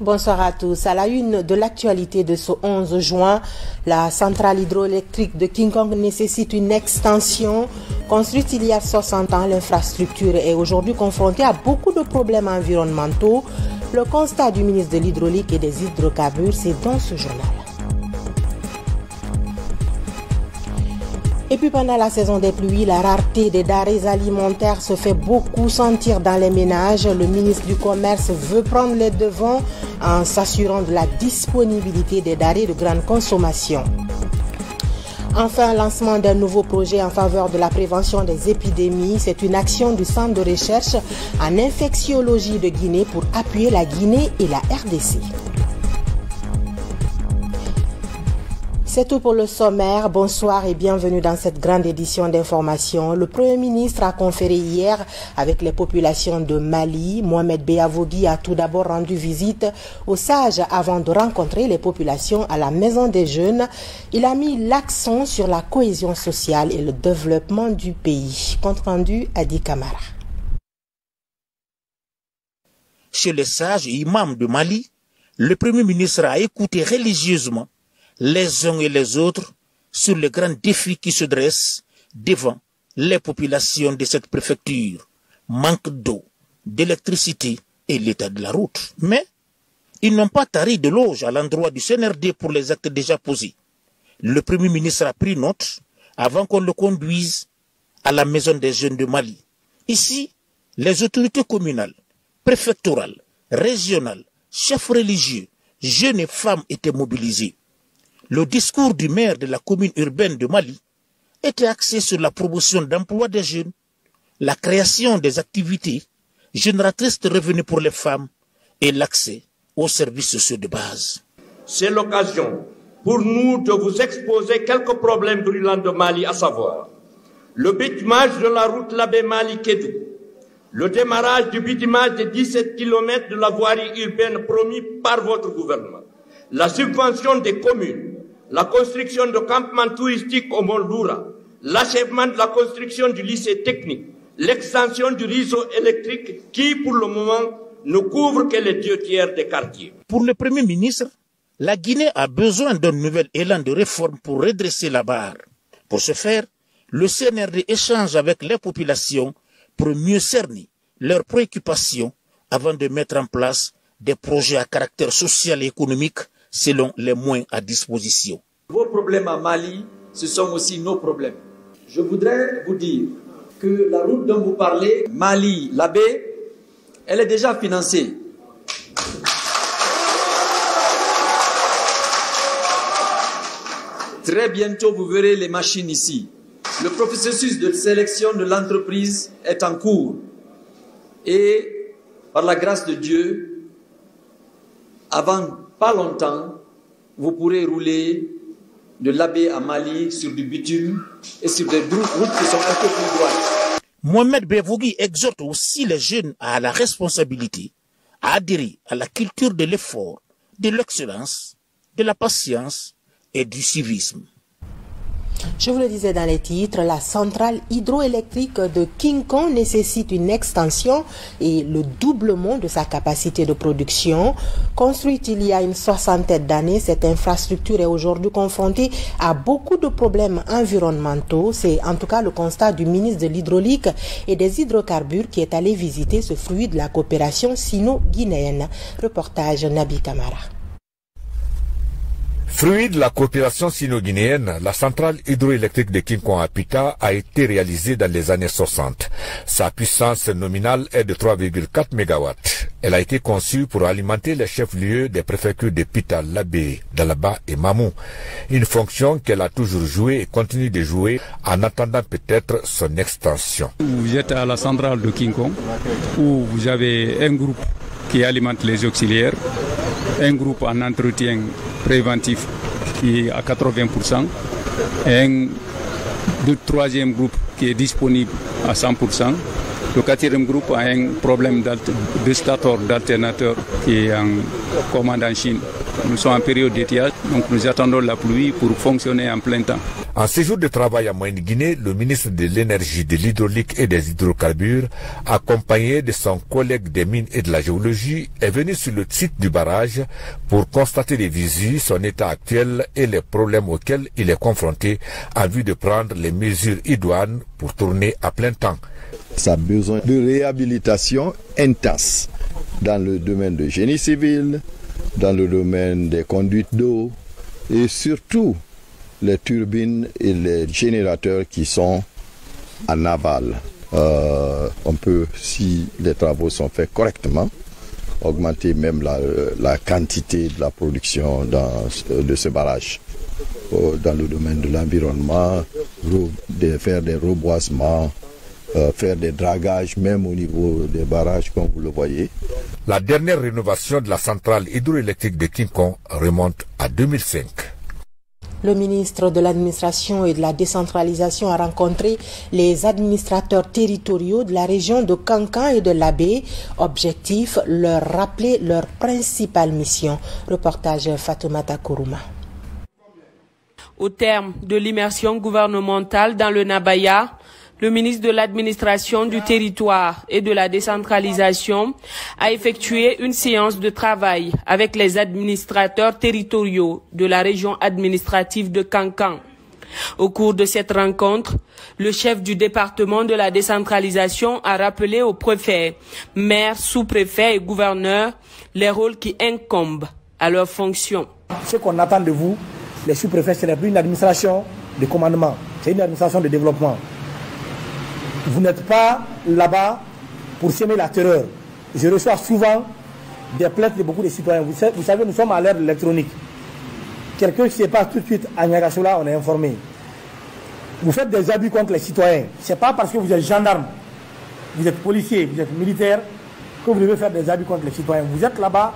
Bonsoir à tous. À la une de l'actualité de ce 11 juin, la centrale hydroélectrique de King Kong nécessite une extension. Construite il y a 60 ans, l'infrastructure est aujourd'hui confrontée à beaucoup de problèmes environnementaux. Le constat du ministre de l'Hydraulique et des Hydrocarbures, c'est dans ce journal. Et puis pendant la saison des pluies, la rareté des denrées alimentaires se fait beaucoup sentir dans les ménages. Le ministre du Commerce veut prendre les devants en s'assurant de la disponibilité des denrées de grande consommation. Enfin, lancement d'un nouveau projet en faveur de la prévention des épidémies. C'est une action du Centre de recherche en infectiologie de Guinée pour appuyer la Guinée et la RDC. C'est tout pour le sommaire. Bonsoir et bienvenue dans cette grande édition d'information. Le Premier ministre a conféré hier avec les populations de Mali. Mohamed Beavogui a tout d'abord rendu visite aux sages avant de rencontrer les populations à la Maison des Jeunes. Il a mis l'accent sur la cohésion sociale et le développement du pays. Compte rendu Adi Kamara. Chez les sages et imams de Mali, le Premier ministre a écouté religieusement les uns et les autres sur les grands défis qui se dressent devant les populations de cette préfecture. Manque d'eau, d'électricité et l'état de la route. Mais ils n'ont pas tari de loge à l'endroit du CNRD pour les actes déjà posés. Le Premier ministre a pris note avant qu'on le conduise à la Maison des Jeunes de Mali. Ici, les autorités communales, préfectorales, régionales, chefs religieux, jeunes et femmes étaient mobilisés. Le discours du maire de la commune urbaine de Mali était axé sur la promotion d'emploi des jeunes, la création des activités génératrices de revenus pour les femmes et l'accès aux services sociaux de base. C'est l'occasion pour nous de vous exposer quelques problèmes brûlants de Mali, à savoir le bitumage de la route Labé-Mali-Kédou, le démarrage du bitumage de 17 km de la voirie urbaine promis par votre gouvernement, la subvention des communes, la construction de campements touristiques au Mont Loura, l'achèvement de la construction du lycée technique, l'extension du réseau électrique qui, pour le moment, ne couvre que les 2/3 des quartiers. Pour le Premier ministre, la Guinée a besoin d'un nouvel élan de réforme pour redresser la barre. Pour ce faire, le CNRD échange avec les populations pour mieux cerner leurs préoccupations avant de mettre en place des projets à caractère social et économique selon les moyens à disposition. Vos problèmes à Mali, ce sont aussi nos problèmes. Je voudrais vous dire que la route dont vous parlez, Mali-Labé, elle est déjà financée. Très bientôt, vous verrez les machines ici. Le processus de sélection de l'entreprise est en cours. Et par la grâce de Dieu, avant pas longtemps, vous pourrez rouler de Labé à Mali sur du bitume et sur des routes qui sont un peu plus droites. Mohamed Beavogui exhorte aussi les jeunes à la responsabilité, à adhérer à la culture de l'effort, de l'excellence, de la patience et du civisme. Je vous le disais dans les titres, la centrale hydroélectrique de King Kong nécessite une extension et le doublement de sa capacité de production. Construite il y a une soixantaine d'années, cette infrastructure est aujourd'hui confrontée à beaucoup de problèmes environnementaux. C'est en tout cas le constat du ministre de l'Hydraulique et des Hydrocarbures qui est allé visiter ce fruit de la coopération sino-guinéenne. Reportage Nabi Kamara. Fruit de la coopération sino-guinéenne, la centrale hydroélectrique de King Kong à Pita a été réalisée dans les années 60. Sa puissance nominale est de 3,4 MW. Elle a été conçue pour alimenter les chefs-lieux des préfectures de Pita, Labé, Dalaba et Mamou. Une fonction qu'elle a toujours jouée et continue de jouer en attendant peut-être son extension. Vous êtes à la centrale de King Kong où vous avez un groupe qui alimente les auxiliaires, un groupe en entretien préventif qui est à 80%, et un troisième groupe qui est disponible à 100%. Le quatrième groupe a un problème de stator d'alternateur qui est en commande en Chine. Nous sommes en période d'étiage, donc nous attendons la pluie pour fonctionner en plein temps. En séjour de travail à Moyenne-Guinée, le ministre de l'Énergie, de l'Hydraulique et des Hydrocarbures, accompagné de son collègue des mines et de la géologie, est venu sur le site du barrage pour constater les visu, son état actuel et les problèmes auxquels il est confronté en vue de prendre les mesures idoines pour tourner à plein temps. Ça a besoin de réhabilitation intense dans le domaine du génie civil, dans le domaine des conduites d'eau et surtout les turbines et les générateurs qui sont en aval. On peut, si les travaux sont faits correctement, augmenter même la quantité de la production de ce barrage. Dans le domaine de l'environnement, faire des reboisements, faire des dragages, même au niveau des barrages, comme vous le voyez. La dernière rénovation de la centrale hydroélectrique de King Kong remonte à 2005. Le ministre de l'Administration et de la Décentralisation a rencontré les administrateurs territoriaux de la région de Kankan et de l'Abbé. Objectif, leur rappeler leur principale mission. Reportage Fatoumata Kourouma. Au terme de l'immersion gouvernementale dans le Nabaya, le ministre de l'Administration du territoire et de la décentralisation a effectué une séance de travail avec les administrateurs territoriaux de la région administrative de Kankan. Au cours de cette rencontre, le chef du département de la décentralisation a rappelé aux préfets, maires, sous-préfets et gouverneurs les rôles qui incombent à leurs fonctions. Ce qu'on attend de vous, les sous-préfets, ce n'est plus une administration de commandement, c'est une administration de développement. Vous n'êtes pas là-bas pour semer la terreur. Je reçois souvent des plaintes de beaucoup de citoyens. Vous savez, nous sommes à l'ère de l'électronique. Quelqu'un qui se passe tout de suite à Niagasola, on est informé. Vous faites des abus contre les citoyens. Ce n'est pas parce que vous êtes gendarme, vous êtes policier, vous êtes militaire, que vous devez faire des abus contre les citoyens. Vous êtes là-bas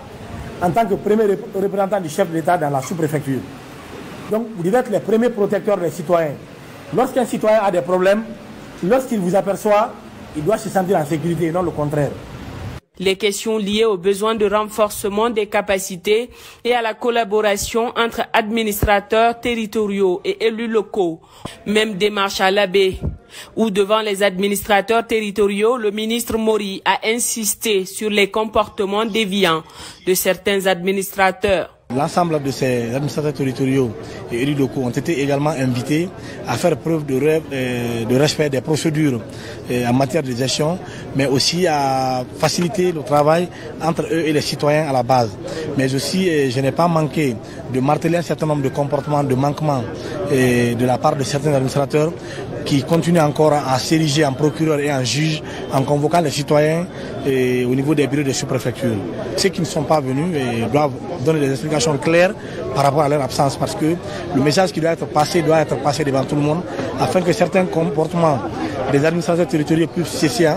en tant que premier représentant du chef de l'État dans la sous-préfecture. Donc, vous devez être les premiers protecteurs des citoyens. Lorsqu'un citoyen a des problèmes, lorsqu'il vous aperçoit, il doit se sentir en sécurité et non le contraire. Les questions liées aux besoins de renforcement des capacités et à la collaboration entre administrateurs territoriaux et élus locaux. Même démarche à l'Abbé, où devant les administrateurs territoriaux, le ministre Mori a insisté sur les comportements déviants de certains administrateurs. L'ensemble de ces administrateurs territoriaux et élus locaux ont été également invités à faire preuve de respect des procédures en matière de gestion, mais aussi à faciliter le travail entre eux et les citoyens à la base. Mais aussi, je n'ai pas manqué de marteler un certain nombre de comportements, de manquements de la part de certains administrateurs qui continuent encore à s'ériger en procureur et en juge en convoquant les citoyens au niveau des bureaux de sous-préfecture. Ceux qui ne sont pas venus doivent donner des explications claires par rapport à leur absence, parce que le message qui doit être passé devant tout le monde afin que certains comportements des administrateurs territoriaux puissent cesser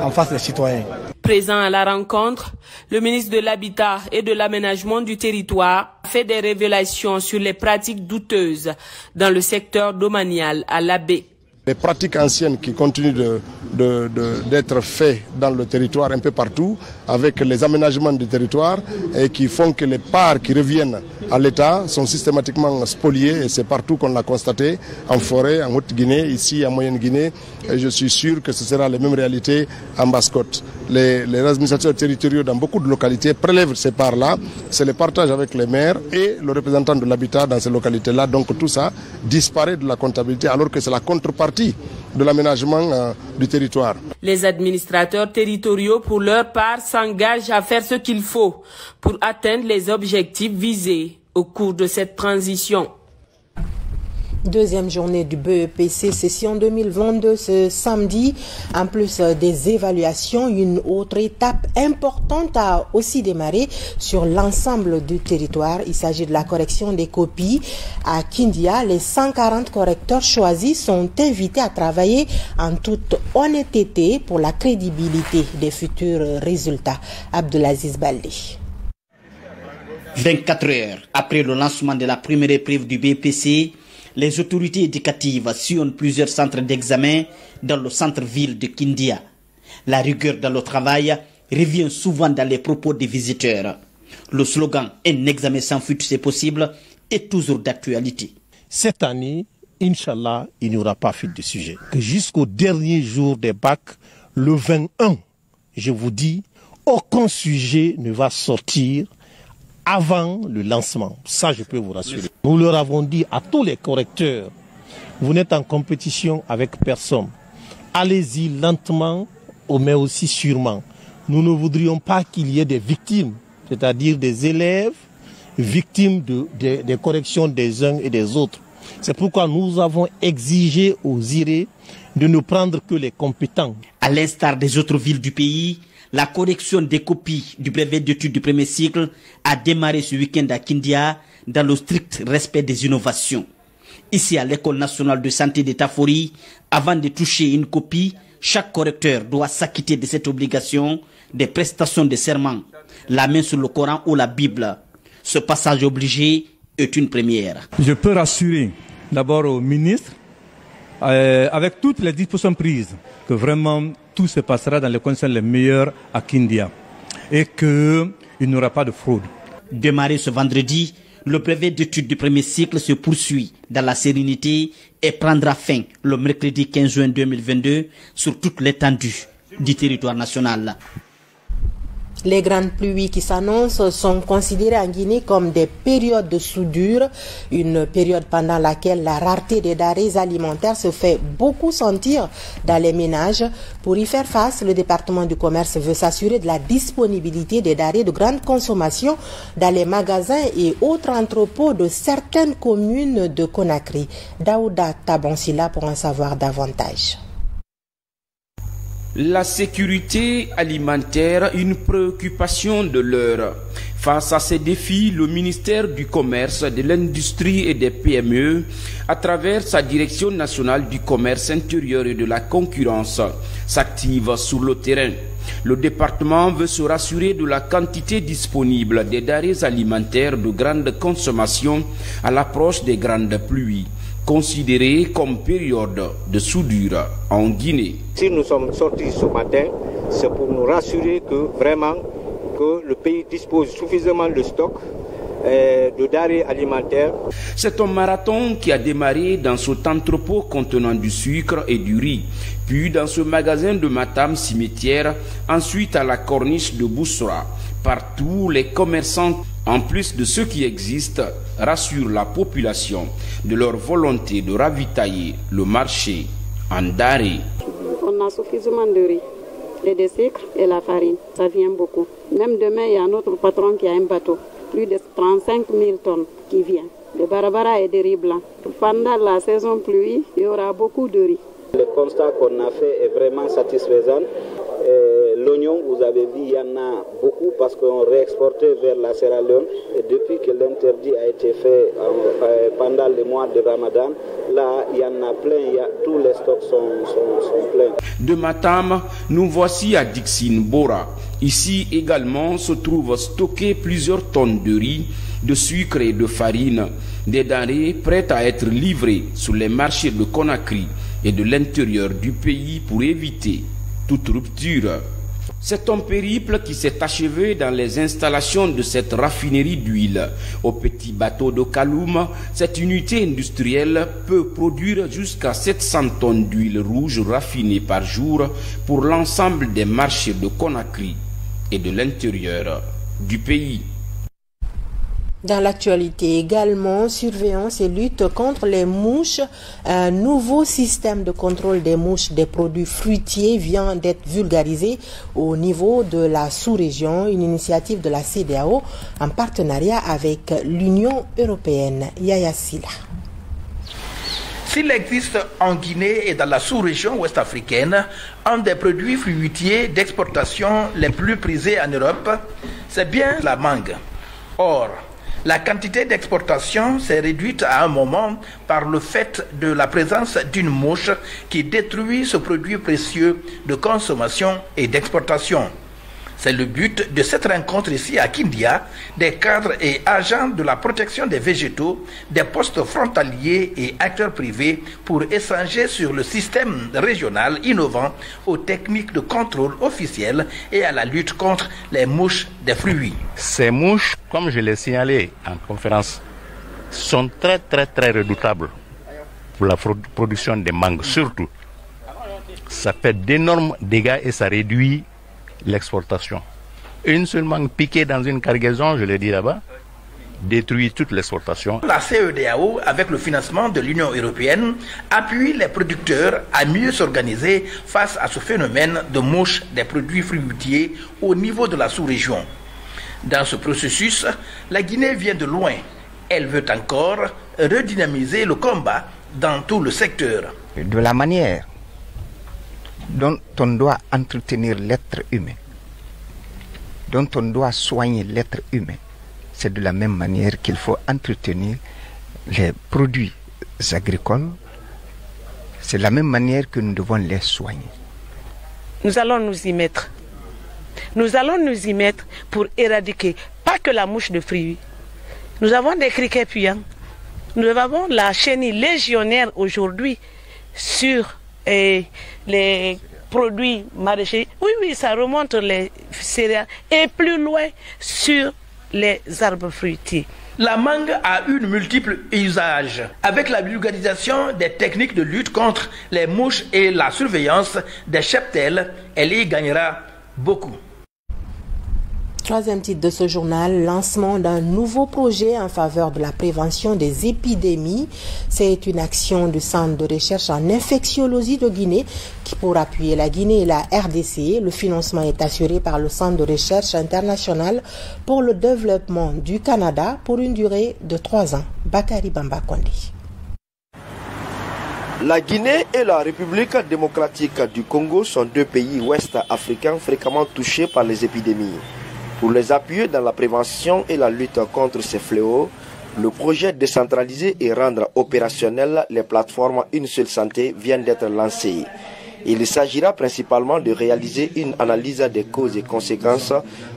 en face des citoyens. Présent à la rencontre, le ministre de l'Habitat et de l'Aménagement du territoire a fait des révélations sur les pratiques douteuses dans le secteur domanial à l'Abbé. Les pratiques anciennes qui continuent d'être faites dans le territoire un peu partout, avec les aménagements du territoire, et qui font que les parts qui reviennent à l'État sont systématiquement spoliées, et c'est partout qu'on l'a constaté, en forêt, en Haute-Guinée, ici en Moyenne-Guinée, et je suis sûr que ce sera les mêmes réalités en Basse-Côte. Les administrateurs territoriaux dans beaucoup de localités prélèvent ces parts-là, c'est le partage avec les maires et le représentant de l'habitat dans ces localités-là, donc tout ça disparaît de la comptabilité alors que c'est la contrepartie de l'aménagement du territoire. Les administrateurs territoriaux, pour leur part, s'engagent à faire ce qu'il faut pour atteindre les objectifs visés au cours de cette transition. Deuxième journée du BEPC session 2022 ce samedi. En plus des évaluations, une autre étape importante a aussi démarré sur l'ensemble du territoire. Il s'agit de la correction des copies. À Kindia, les 140 correcteurs choisis sont invités à travailler en toute honnêteté pour la crédibilité des futurs résultats. Abdelaziz Baldé. 24 heures après le lancement de la première épreuve du BEPC, les autorités éducatives sillonnent plusieurs centres d'examen dans le centre-ville de Kindia. La rigueur dans le travail revient souvent dans les propos des visiteurs. Le slogan « Un examen sans fuite, c'est possible » est toujours d'actualité. Cette année, Inch'Allah, il n'y aura pas fuite de sujet. Que jusqu'au dernier jour des bacs, le 21, je vous dis, aucun sujet ne va sortir avant le lancement. Ça, je peux vous rassurer. Nous leur avons dit à tous les correcteurs, vous n'êtes en compétition avec personne. Allez-y lentement, mais aussi sûrement. Nous ne voudrions pas qu'il y ait des victimes, c'est-à-dire des élèves victimes des corrections des uns et des autres. C'est pourquoi nous avons exigé aux IRE de ne prendre que les compétents. À l'instar des autres villes du pays, la correction des copies du brevet d'études du premier cycle a démarré ce week-end à Kindia dans le strict respect des innovations. Ici à l'École nationale de santé de Tafori, avant de toucher une copie, chaque correcteur doit s'acquitter de cette obligation des prestations de serment, la main sur le Coran ou la Bible. Ce passage obligé est une première. Je peux rassurer d'abord au ministre, avec toutes les dispositions prises, que vraiment tout se passera dans les conditions les meilleures à Kindia et qu'il n'y aura pas de fraude. Démarré ce vendredi, le brevet d'études du premier cycle se poursuit dans la sérénité et prendra fin le mercredi 15 juin 2022 sur toute l'étendue du territoire national. Les grandes pluies qui s'annoncent sont considérées en Guinée comme des périodes de soudure, une période pendant laquelle la rareté des denrées alimentaires se fait beaucoup sentir dans les ménages. Pour y faire face, le département du commerce veut s'assurer de la disponibilité des denrées de grande consommation dans les magasins et autres entrepôts de certaines communes de Conakry. Daouda Tabonsila pour en savoir davantage. La sécurité alimentaire, une préoccupation de l'heure. Face à ces défis, le ministère du Commerce, de l'Industrie et des PME, à travers sa Direction nationale du commerce intérieur et de la concurrence, s'active sur le terrain. Le département veut se rassurer de la quantité disponible des denrées alimentaires de grande consommation à l'approche des grandes pluies, considérée comme période de soudure en Guinée. Si nous sommes sortis ce matin, c'est pour nous rassurer que vraiment que le pays dispose suffisamment de stock de denrées alimentaires. C'est un marathon qui a démarré dans cet entrepôt contenant du sucre et du riz, puis dans ce magasin de Matam cimetière, ensuite à la corniche de Boussra. Partout, les commerçants, en plus de ceux qui existent, rassurent la population de leur volonté de ravitailler le marché en denrées. On a suffisamment de riz et de sucre et la farine, ça vient beaucoup. Même demain, il y a un autre patron qui a un bateau, plus de 35 000 tonnes qui vient, de Barabara et de riz blanc. Pendant la saison pluie, il y aura beaucoup de riz. Le constat qu'on a fait est vraiment satisfaisant. L'oignon, vous avez vu, il y en a beaucoup parce qu'on réexportait vers la Sierra Leone. Et depuis que l'interdit a été fait pendant le mois de Ramadan, là, il y en a plein, tous les stocks sont pleins. De Matam, nous voici à Dixine Bora. Ici également se trouvent stockées plusieurs tonnes de riz, de sucre et de farine, des denrées prêtes à être livrées sur les marchés de Conakry et de l'intérieur du pays pour éviter toute rupture. C'est un périple qui s'est achevé dans les installations de cette raffinerie d'huile. Au petit bateau de Kaloum, cette unité industrielle peut produire jusqu'à 700 tonnes d'huile rouge raffinée par jour pour l'ensemble des marchés de Conakry et de l'intérieur du pays. Dans l'actualité également, surveillance et lutte contre les mouches. Un nouveau système de contrôle des mouches des produits fruitiers vient d'être vulgarisé au niveau de la sous-région, une initiative de la CEDEAO en partenariat avec l'Union européenne. Yaya Silla. S'il existe en Guinée et dans la sous-région ouest-africaine un des produits fruitiers d'exportation les plus prisés en Europe, c'est bien la mangue. Or, la quantité d'exportation s'est réduite à un moment par le fait de la présence d'une mouche qui détruit ce produit précieux de consommation et d'exportation. C'est le but de cette rencontre ici à Kindia, des cadres et agents de la protection des végétaux, des postes frontaliers et acteurs privés pour échanger sur le système régional innovant aux techniques de contrôle officielles et à la lutte contre les mouches des fruits. Ces mouches, comme je l'ai signalé en conférence, sont très redoutables pour la production des mangues. Surtout, ça fait d'énormes dégâts et ça réduit l'exportation. Une seule mangue piquée dans une cargaison, je l'ai dit là-bas, détruit toute l'exportation. La CEDEAO, avec le financement de l'Union européenne, appuie les producteurs à mieux s'organiser face à ce phénomène de mouche des produits fruitiers au niveau de la sous-région. Dans ce processus, la Guinée vient de loin. Elle veut encore redynamiser le combat dans tout le secteur. De la manière dont on doit entretenir l'être humain, dont on doit soigner l'être humain, c'est de la même manière qu'il faut entretenir les produits agricoles. C'est de la même manière que nous devons les soigner. Nous allons nous y mettre. Nous allons nous y mettre pour éradiquer pas que la mouche de fruits. Nous avons des criquets puants. Nous avons la chenille légionnaire aujourd'hui sur les produits maraîchers. Oui, ça remonte les céréales et plus loin sur les arbres fruitiers. La mangue a une multiple usage. Avec la vulgarisation des techniques de lutte contre les mouches et la surveillance des cheptels, elle y gagnera beaucoup. Troisième titre de ce journal, lancement d'un nouveau projet en faveur de la prévention des épidémies. C'est une action du Centre de recherche en infectiologie de Guinée qui, pour appuyer la Guinée et la RDC, le financement est assuré par le Centre de recherche international pour le développement du Canada pour une durée de 3 ans. Bakary Bamba Kondi. La Guinée et la République démocratique du Congo sont deux pays ouest africains fréquemment touchés par les épidémies. Pour les appuyer dans la prévention et la lutte contre ces fléaux, le projet décentralisé et rendre opérationnelles les plateformes Une Seule Santé vient d'être lancé. Il s'agira principalement de réaliser une analyse des causes et conséquences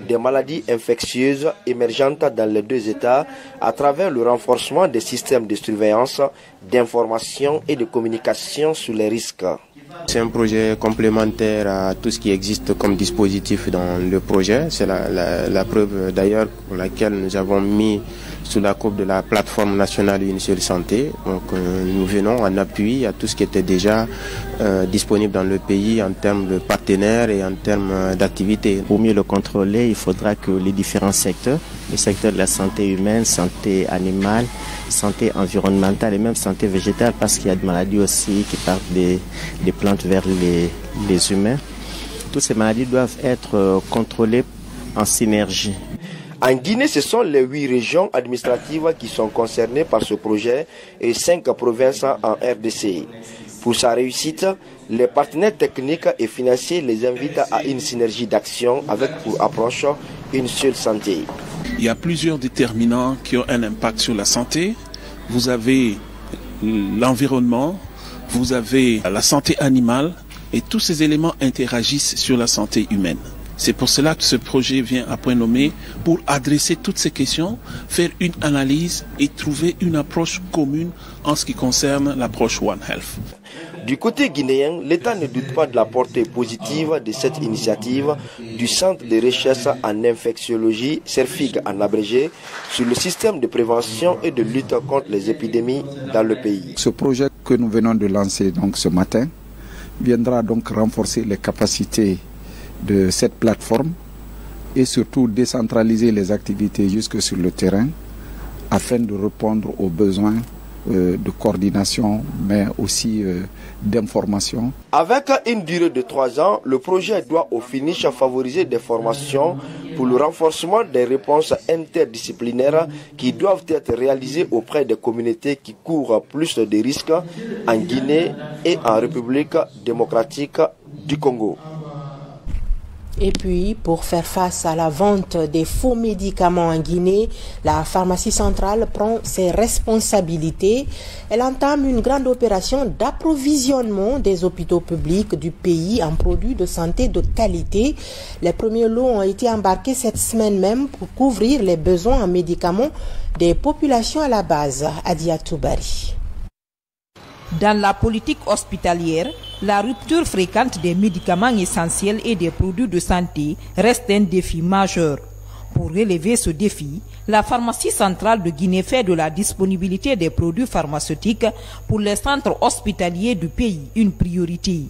des maladies infectieuses émergentes dans les deux États à travers le renforcement des systèmes de surveillance, d'information et de communication sur les risques. C'est un projet complémentaire à tout ce qui existe comme dispositif dans le projet. C'est la preuve d'ailleurs pour laquelle nous avons mis sous la coupe de la plateforme nationale Une Seule Santé. Donc nous venons en appui à tout ce qui était déjà disponible dans le pays en termes de partenaires et en termes d'activités. Pour mieux le contrôler, il faudra que les différents secteurs, le secteur de la santé humaine, santé animale, santé environnementale et même santé végétale, parce qu'il y a des maladies aussi qui partent des plantes vers les humains. Toutes ces maladies doivent être contrôlées en synergie. En Guinée, ce sont les 8 régions administratives qui sont concernées par ce projet et 5 provinces en RDC. Pour sa réussite, les partenaires techniques et financiers les invitent à une synergie d'action avec pour approche Une Seule Santé. Il y a plusieurs déterminants qui ont un impact sur la santé. Vous avez l'environnement, vous avez la santé animale et tous ces éléments interagissent sur la santé humaine. C'est pour cela que ce projet vient à point nommé pour adresser toutes ces questions, faire une analyse et trouver une approche commune en ce qui concerne l'approche One Health. Du côté guinéen, l'État ne doute pas de la portée positive de cette initiative du Centre de recherche en infectiologie, CERFIG en abrégé, sur le système de prévention et de lutte contre les épidémies dans le pays. Ce projet que nous venons de lancer donc ce matin viendra donc renforcer les capacités de cette plateforme et surtout décentraliser les activités jusque sur le terrain afin de répondre aux besoins de coordination mais aussi d'information. Avec une durée de 3 ans, le projet doit au finish favoriser des formations pour le renforcement des réponses interdisciplinaires qui doivent être réalisées auprès des communautés qui courent plus de risques en Guinée et en République démocratique du Congo. Et puis, pour faire face à la vente des faux médicaments en Guinée, la pharmacie centrale prend ses responsabilités. Elle entame une grande opération d'approvisionnement des hôpitaux publics du pays en produits de santé de qualité. Les premiers lots ont été embarqués cette semaine même pour couvrir les besoins en médicaments des populations à la base. Adia Toubari. Dans la politique hospitalière, la rupture fréquente des médicaments essentiels et des produits de santé reste un défi majeur. Pour relever ce défi, la pharmacie centrale de Guinée fait de la disponibilité des produits pharmaceutiques pour les centres hospitaliers du pays une priorité.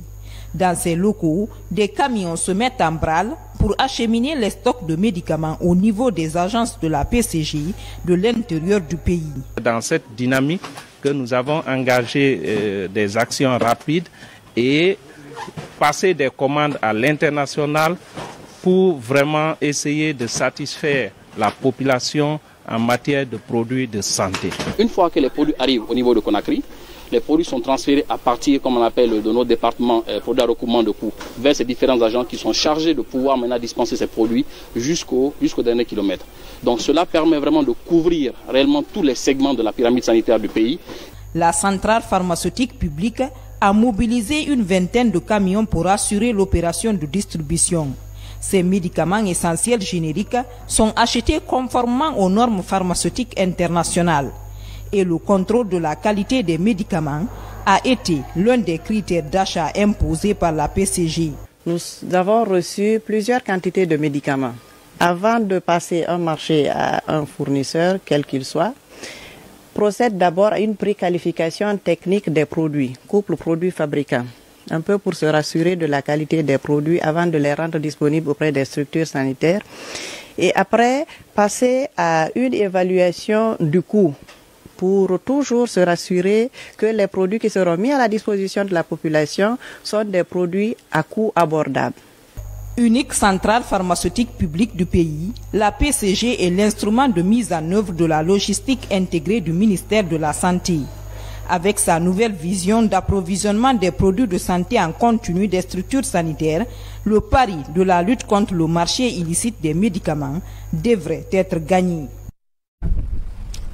Dans ces locaux, des camions se mettent en branle pour acheminer les stocks de médicaments au niveau des agences de la PCG de l'intérieur du pays. Dans cette dynamique que nous avons engagé des actions rapides et passer des commandes à l'international pour vraiment essayer de satisfaire la population en matière de produits de santé. Une fois que les produits arrivent au niveau de Conakry, les produits sont transférés à partir, comme on appelle, de nos départements produits à recoupement de coûts vers ces différents agents qui sont chargés de pouvoir maintenant dispenser ces produits jusqu'au dernier kilomètre. Donc cela permet vraiment de couvrir réellement tous les segments de la pyramide sanitaire du pays. La centrale pharmaceutique publique a mobilisé une vingtaine de camions pour assurer l'opération de distribution. Ces médicaments essentiels génériques sont achetés conformément aux normes pharmaceutiques internationales. Et le contrôle de la qualité des médicaments a été l'un des critères d'achat imposés par la PCG. Nous avons reçu plusieurs quantités de médicaments. Avant de passer un marché à un fournisseur, quel qu'il soit, procède d'abord à une préqualification technique des produits, couple produit-fabricant, un peu pour se rassurer de la qualité des produits avant de les rendre disponibles auprès des structures sanitaires. Et après, passer à une évaluation du coût, pour toujours se rassurer que les produits qui seront mis à la disposition de la population sont des produits à coût abordable. Unique centrale pharmaceutique publique du pays, la PCG est l'instrument de mise en œuvre de la logistique intégrée du ministère de la Santé. Avec sa nouvelle vision d'approvisionnement des produits de santé en continu des structures sanitaires, le pari de la lutte contre le marché illicite des médicaments devrait être gagné.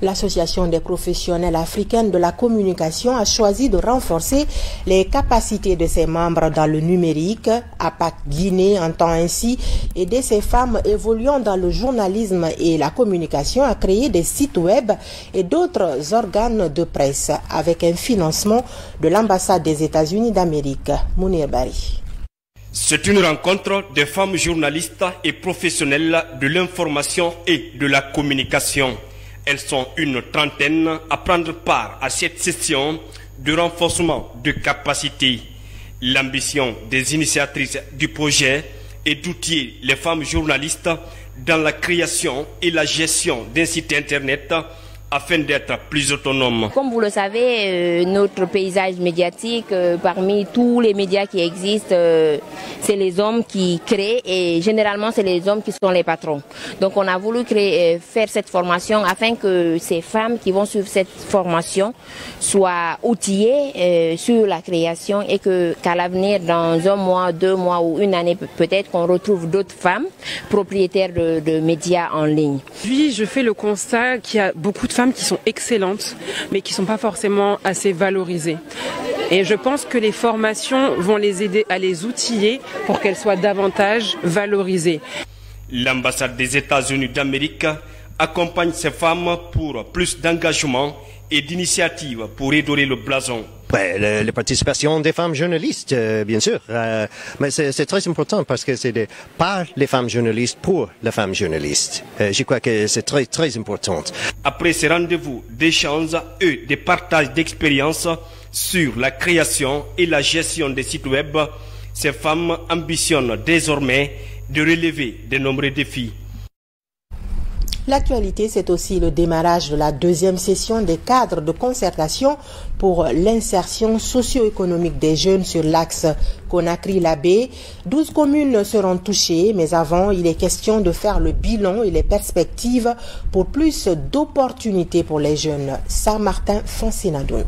L'Association des professionnels africains de la communication a choisi de renforcer les capacités de ses membres dans le numérique. APAC Guinée entend ainsi aider ces femmes évoluant dans le journalisme et la communication à créer des sites web et d'autres organes de presse avec un financement de l'ambassade des États-Unis d'Amérique. Mounir Bari. C'est une rencontre des femmes journalistes et professionnelles de l'information et de la communication. Elles sont une trentaine à prendre part à cette session de renforcement de capacités. L'ambition des initiatrices du projet est d'outiller les femmes journalistes dans la création et la gestion d'un site internet afin d'être plus autonomes. Comme vous le savez, notre paysage médiatique, parmi tous les médias qui existent, c'est les hommes qui créent et généralement c'est les hommes qui sont les patrons. Donc on a voulu faire cette formation afin que ces femmes qui vont suivre cette formation soient outillées sur la création et qu'à l'avenir, dans un mois, 2 mois ou une année peut-être, qu'on retrouve d'autres femmes propriétaires de médias en ligne. Puis je fais le constat qu'il y a beaucoup de femmes qui sont excellentes, mais qui ne sont pas forcément assez valorisées. Et je pense que les formations vont les aider à les outiller pour qu'elles soient davantage valorisées. L'ambassade des États-Unis d'Amérique accompagne ces femmes pour plus d'engagement et d'initiatives pour redorer le blason. La participation des femmes journalistes, bien sûr. Mais c'est très important parce que c'est par les femmes journalistes pour les femmes journalistes. Je crois que c'est très, très important. Après ces rendez-vous d'échange et de partage d'expériences sur la création et la gestion des sites web, ces femmes ambitionnent désormais de relever de nombreux défis. L'actualité, c'est aussi le démarrage de la deuxième session des cadres de concertation pour l'insertion socio-économique des jeunes sur l'axe Conakry-Labé. 12 communes seront touchées, mais avant, il est question de faire le bilan et les perspectives pour plus d'opportunités pour les jeunes. Saint-Martin Fancinadou.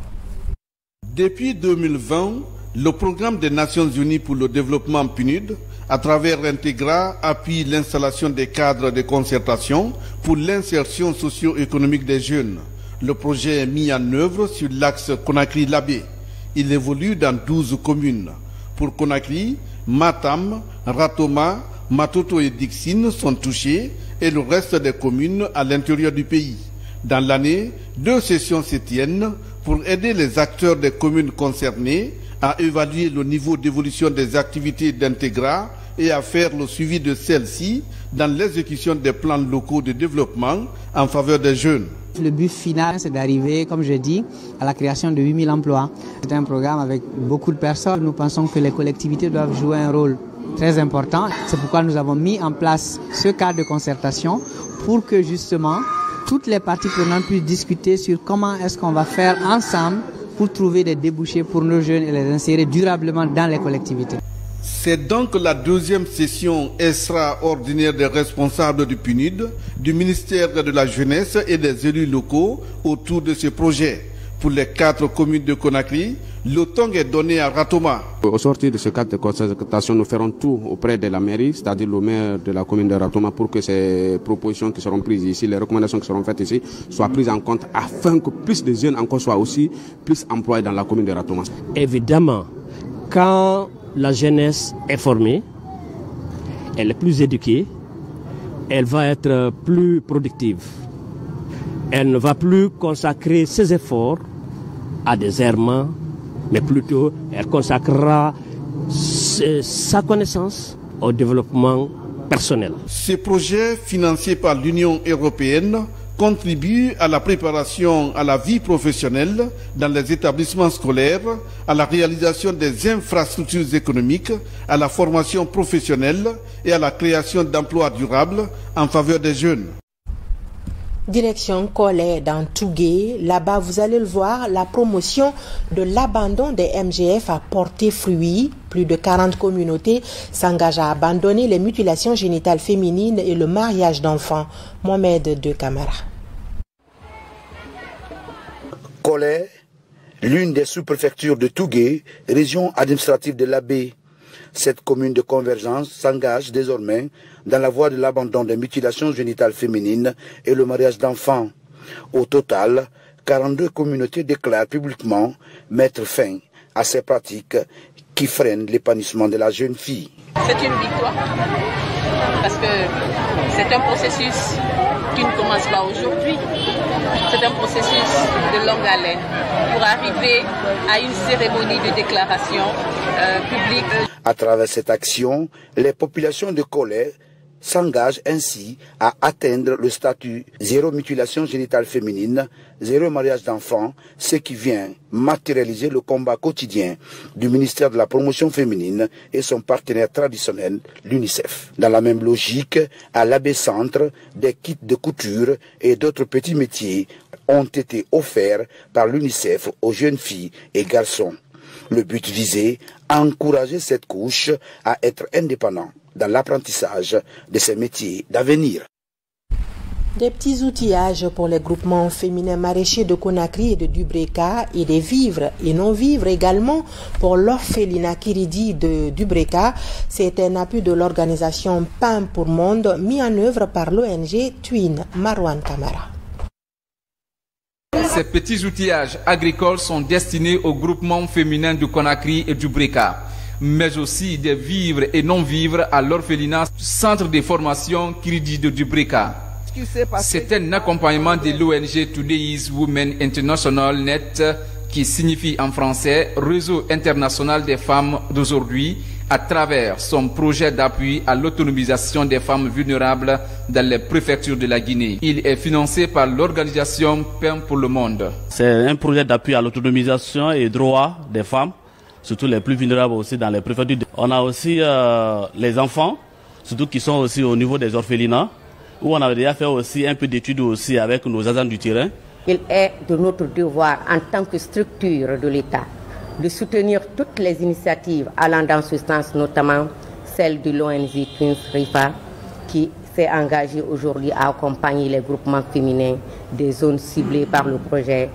Depuis 2020, le programme des Nations Unies pour le développement PNUD à travers Integra, appuie l'installation des cadres de concertation pour l'insertion socio-économique des jeunes. Le projet est mis en œuvre sur l'axe Conakry-Labé. Il évolue dans 12 communes. Pour Conakry, Matam, Ratoma, Matoto et Dixine sont touchés et le reste des communes à l'intérieur du pays. Dans l'année, 2 sessions se tiennent pour aider les acteurs des communes concernées à évaluer le niveau d'évolution des activités d'Integra et à faire le suivi de celles-ci dans l'exécution des plans locaux de développement en faveur des jeunes. Le but final, c'est d'arriver, comme je dis, à la création de 8000 emplois. C'est un programme avec beaucoup de personnes. Nous pensons que les collectivités doivent jouer un rôle très important. C'est pourquoi nous avons mis en place ce cadre de concertation pour que justement toutes les parties prenantes puissent discuter sur comment est-ce qu'on va faire ensemble pour trouver des débouchés pour nos jeunes et les insérer durablement dans les collectivités. C'est donc la 2e session extraordinaire des responsables du PNUD, du ministère de la Jeunesse et des élus locaux autour de ce projet. Pour les 4 communes de Conakry, le temps est donné à Ratoma. Au sortir de ce cadre de concertation, nous ferons tout auprès de la mairie, c'est-à-dire le maire de la commune de Ratoma, pour que ces propositions qui seront prises ici, les recommandations qui seront faites ici, soient prises en compte afin que plus de jeunes encore soient aussi plus employés dans la commune de Ratoma. Évidemment, quand la jeunesse est formée, elle est plus éduquée, elle va être plus productive. Elle ne va plus consacrer ses efforts à des errements, mais plutôt elle consacrera sa connaissance au développement personnel. Ces projets financés par l'Union européenne contribuent à la préparation à la vie professionnelle dans les établissements scolaires, à la réalisation des infrastructures économiques, à la formation professionnelle et à la création d'emplois durables en faveur des jeunes. Direction Collet dans Tougué, là-bas vous allez le voir, la promotion de l'abandon des MGF a porté fruit. Plus de 40 communautés s'engagent à abandonner les mutilations génitales féminines et le mariage d'enfants. Mohamed De Camara. Collet, l'une des sous-préfectures de Tougué, région administrative de l'Abbé. Cette commune de convergence s'engage désormais dans la voie de l'abandon des mutilations génitales féminines et le mariage d'enfants. Au total, 42 communautés déclarent publiquement mettre fin à ces pratiques qui freinent l'épanouissement de la jeune fille. C'est une victoire parce que c'est un processus qui ne commence pas aujourd'hui. C'est un processus de longue haleine pour arriver à une cérémonie de déclaration publique. À travers cette action, les populations de Collet s'engagent ainsi à atteindre le statut zéro mutilation génitale féminine, zéro mariage d'enfants, ce qui vient matérialiser le combat quotidien du ministère de la promotion féminine et son partenaire traditionnel, l'UNICEF. Dans la même logique, à l'Abbé Centre, des kits de couture et d'autres petits métiers ont été offerts par l'UNICEF aux jeunes filles et garçons. Le but visé, encourager cette couche à être indépendant dans l'apprentissage de ces métiers d'avenir. Des petits outillages pour les groupements féminins maraîchers de Conakry et de Dubreka et des vivres et non-vivres également pour l'orphelinat Kiridi de Dubreka. C'est un appui de l'organisation Pain pour Monde mis en œuvre par l'ONG Twin. Marwan Kamara. Ces petits outillages agricoles sont destinés aux groupements féminins de Conakry et du Breka, mais aussi des vivres et non-vivres à l'orphelinat Centre de formation Kiridi de Dubreka. C'est un accompagnement de l'ONG Today's Women International Net, qui signifie en français Réseau international des femmes d'aujourd'hui, à travers son projet d'appui à l'autonomisation des femmes vulnérables dans les préfectures de la Guinée. Il est financé par l'organisation Pain pour le Monde. C'est un projet d'appui à l'autonomisation et droit des femmes, surtout les plus vulnérables aussi dans les préfectures. On a aussi les enfants, surtout qui sont aussi au niveau des orphelinats, où on avait déjà fait aussi un peu d'études aussi avec nos agents du terrain. Il est de notre devoir en tant que structure de l'État de soutenir toutes les initiatives allant dans ce sens, notamment celle de l'ONG Twins Rifa, qui s'est engagée aujourd'hui à accompagner les groupements féminins des zones ciblées par le projet,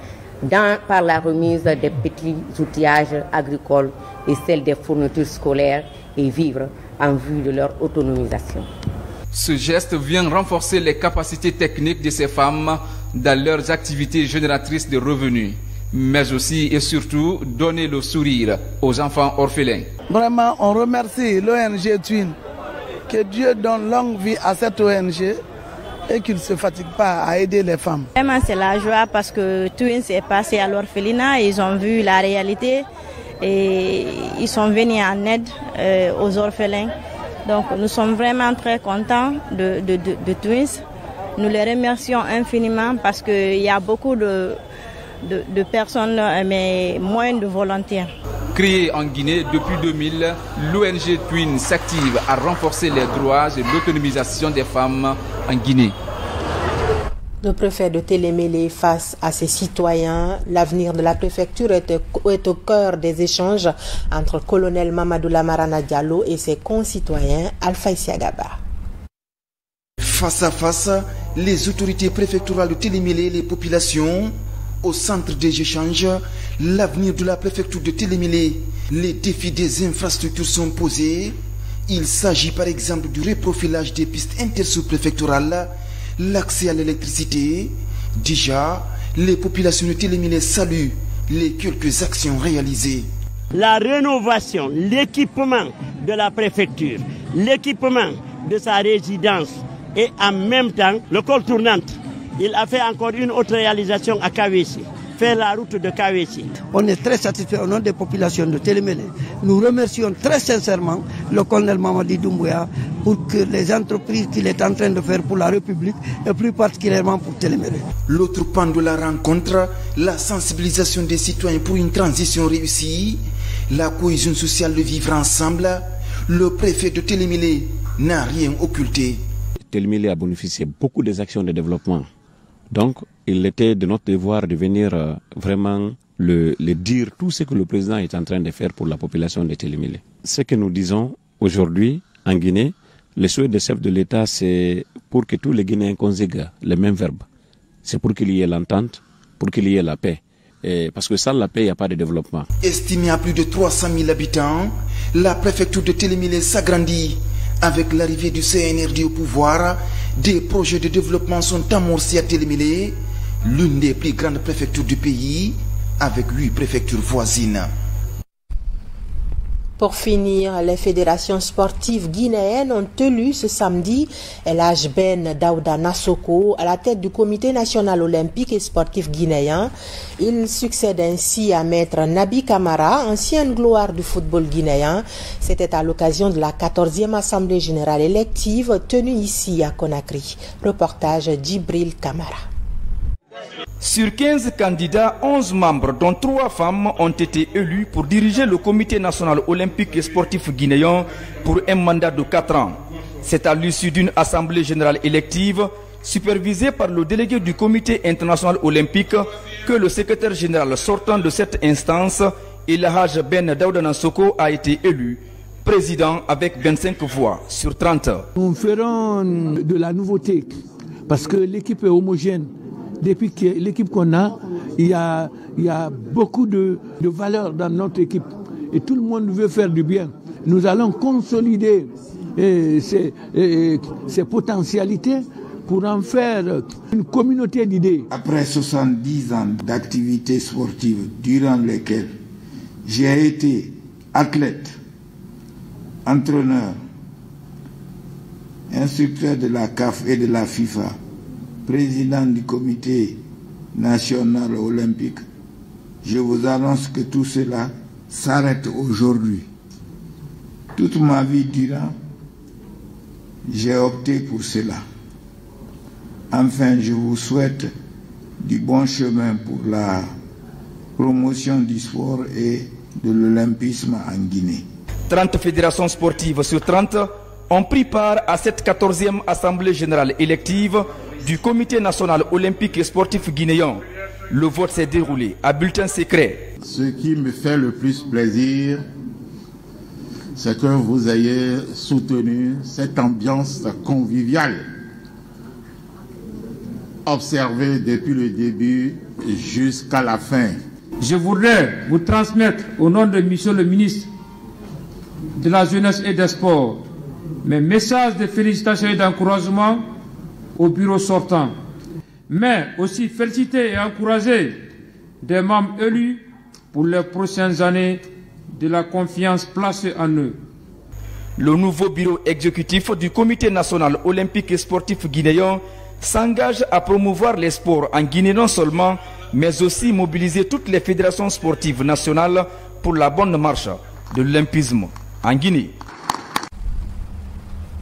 par la remise des petits outillages agricoles et celle des fournitures scolaires et vivre en vue de leur autonomisation. Ce geste vient renforcer les capacités techniques de ces femmes dans leurs activités génératrices de revenus, mais aussi et surtout donner le sourire aux enfants orphelins. Vraiment, on remercie l'ONG Twin. Que Dieu donne longue vie à cette ONG et qu'il ne se fatigue pas à aider les femmes. Vraiment, c'est la joie parce que Twins est passé à l'orphelinat, ils ont vu la réalité et ils sont venus en aide aux orphelins. Donc nous sommes vraiment très contents de Twins. Nous les remercions infiniment parce qu'il y a beaucoup de personnes, mais moins de volontaires. Créée en Guinée depuis 2000, l'ONG Twin s'active à renforcer les droits et l'autonomisation des femmes en Guinée. Le préfet de Télémélé face à ses citoyens, l'avenir de la préfecture est au cœur des échanges entre le colonel Mamadou Lamarana Diallo et ses concitoyens Alpha Isiagaba. Face à face, les autorités préfectorales de Télémélé et les populations au centre des échanges, l'avenir de la préfecture de Télémélé, les défis des infrastructures sont posés. Il s'agit par exemple du reprofilage des pistes intersous-préfectorales, l'accès à l'électricité. Déjà, les populations de Télémélé saluent les quelques actions réalisées. La rénovation, l'équipement de la préfecture, l'équipement de sa résidence et en même temps le col tournante. Il a fait encore une autre réalisation à Kawesi, faire la route de Kawesi. On est très satisfait au nom des populations de Télémélé. Nous remercions très sincèrement le colonel Mamadi Doumbouya pour que les entreprises qu'il est en train de faire pour la République et plus particulièrement pour Télémélé. L'autre pan de la rencontre, la sensibilisation des citoyens pour une transition réussie, la cohésion sociale de vivre ensemble. Le préfet de Télémélé n'a rien occulté. Télémélé a bénéficié beaucoup des actions de développement. Donc, il était de notre devoir de venir vraiment le dire tout ce que le président est en train de faire pour la population de Télémélé. Ce que nous disons aujourd'hui en Guinée, le souhait des chefs de l'État, c'est pour que tous les Guinéens conjuguent les mêmes verbes. C'est pour qu'il y ait l'entente, pour qu'il y ait la paix. Et parce que sans la paix, il n'y a pas de développement. Estimé à plus de 300 000 habitants, la préfecture de Télémélé s'agrandit. Avec l'arrivée du CNRD au pouvoir, des projets de développement sont amorcés à Télémélé, l'une des plus grandes préfectures du pays, avec 8 préfectures voisines. Pour finir, les fédérations sportives guinéennes ont élu ce samedi El Hadj Ben Daouda Nassoko à la tête du Comité national olympique et sportif guinéen. Il succède ainsi à Maître Nabi Camara, ancienne gloire du football guinéen. C'était à l'occasion de la 14e Assemblée générale élective tenue ici à Conakry. Reportage Djibril Camara. Sur 15 candidats, 11 membres, dont 3 femmes, ont été élus pour diriger le Comité national olympique et sportif guinéen pour un mandat de 4 ans. C'est à l'issue d'une assemblée générale élective, supervisée par le délégué du Comité international olympique, que le secrétaire général sortant de cette instance, El Hadj Ben Daouda Nassoko, a été élu président avec 25 voix sur 30. Nous ferons de la nouveauté parce que l'équipe est homogène. Depuis que l'équipe qu'on a, il y a beaucoup de valeur dans notre équipe. Et tout le monde veut faire du bien. Nous allons consolider ces potentialités pour en faire une communauté d'idées. Après 70 ans d'activité sportive durant lesquelles j'ai été athlète, entraîneur, instructeur de la CAF et de la FIFA, président du Comité national olympique, je vous annonce que tout cela s'arrête aujourd'hui. Toute ma vie durant, j'ai opté pour cela. Enfin, je vous souhaite du bon chemin pour la promotion du sport et de l'olympisme en Guinée. 30 fédérations sportives sur 30 ont pris part à cette 14e Assemblée générale élective du Comité national olympique et sportif guinéen. Le vote s'est déroulé à bulletin secret. Ce qui me fait le plus plaisir, c'est que vous ayez soutenu cette ambiance conviviale observée depuis le début jusqu'à la fin. Je voudrais vous transmettre au nom de Monsieur le ministre de la jeunesse et des sports. Mes messages de félicitations et d'encouragement au bureau sortant. Mais aussi féliciter et encourager des membres élus pour les prochaines années de la confiance placée en eux. Le nouveau bureau exécutif du Comité national olympique et sportif guinéen s'engage à promouvoir les sports en Guinée non seulement, mais aussi mobiliser toutes les fédérations sportives nationales pour la bonne marche de l'olympisme en Guinée.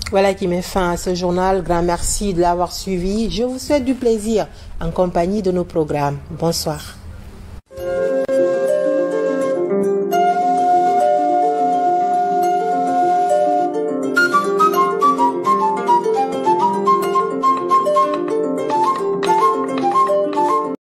Voilà qui met fin à ce journal. Grand merci de l'avoir suivi. Je vous souhaite du plaisir en compagnie de nos programmes. Bonsoir.